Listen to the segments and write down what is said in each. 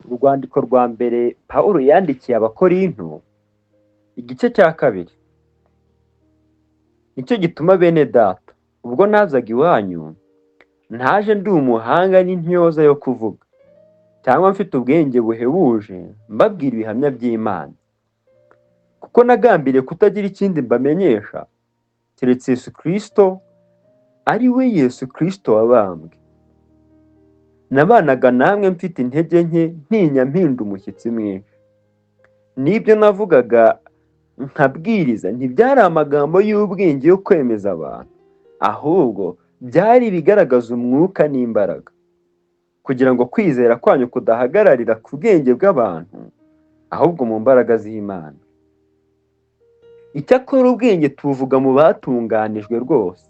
Urwandiko rwa mbere Pawulo yandikiye Abakorinto, igice cya 2. Nicyo gituma bene data, ubwo nazaga iwanyu, ntaje ndi umuhanga n'intyoza yo kuvuga, cyangwa mfite ubwenge buhebuje mbabwira ibihamya by'Imana, kuko nagambiriye kutagira ikindi mbamenyesha keretse Yesu Kristo, ari we Yesu Kristo wabambwe. Nabanaga namwe mfite intege nke, ntinya mpinda umushyitsi mwinshi. N'ibyo navugaga nkabwiriza ntibyari amagambo y'ubwenge yo kwemeza abantu, ahubwo byari ibigaragaza umwuka n'imbaraga, kugira ngo kwizera kwanyu kudahagararira ku bwenge bw'abantu, ahubwo mu mbaraga z'Imana. Icyakora ubwenge tuvuga mu batunganijwe rwose,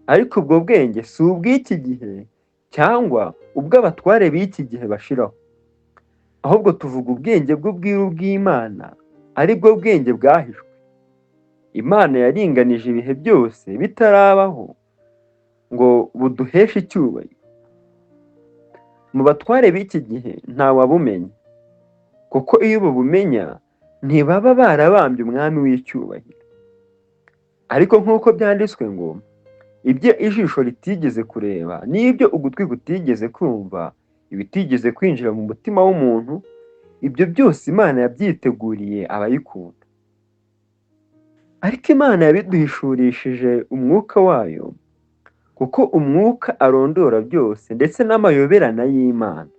ariko ubwo bwenge si ubw'iki gihe cyangwa ubw'abatware b'iki gihe bashiraho, ahubwo tuvuga ubwenge bw'ubwiru bw'Imana, ari bwo bwenge bwahishwe. Imana yaringanije ibihe byose bitarabaho ngo buduheshe icyubahiro. Mu batware b'iki gihe ntawabumenya, kuko iyo babumenya ntibaba barabambye umwami w'icyubahiro. Ariko nk'uko byanditswe ngo, ibyo ijisho ritigeze kureba n'ibyo ugutwi kutigeze kumva, ibitigeze kwinjira mu mutima w'umuntu, ibyo byose Imana yabyiteguriye abayikunda. Ariko Imana yabiduhishurishije umwuka wayo, kuko umwuka arondora byose ndetse n'amayoberana y'Imana.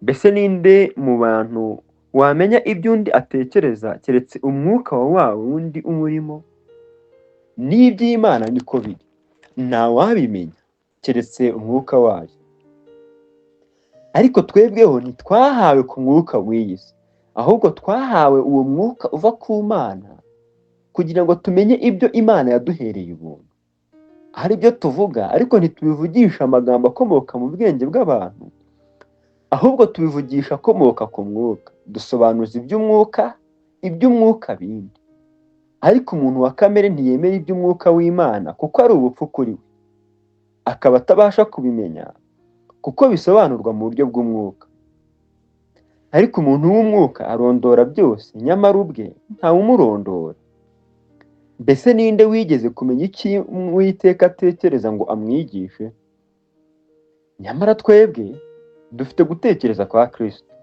Mbese ninde mu bantu wamenya ibyo undi atekereza keretse umwuka wa wundi umurimo? N'iby'Imana niko biri, ntawabimenya keretse umwuka wayo. Ariko twebweho ntitwahawe ku mwuka w'iyi si, ahubwo twahawe uwo mwuka uva ku Mana, kugira ngo tumenye ibyo Imana yaduhereye ubuntu. Hari ibyo tuvuga ariko ntitubivugisha amagambo akomoka mu bwenge bw'abantu, ahubwo tubivugisha akomoka ku mwuka, dusobanuza iby'umwuka bindi. Ariko umuntu wa kamere ntiyemera iby'umwuka w'Imana, kuko ari ubupfu kuri we, akaba atabasha kubimenya, kuko bisobanurwa mu buryo bw'umwuka. Ariko umuntu w'umwuka arondora byose, nyamara ubwe ntawumurondora. Mbese ninde wigeze kumenya iki Uwiteka atekereza ngo amwigishe? Nyamara twebwe dufite gutekereza kwa Kristo.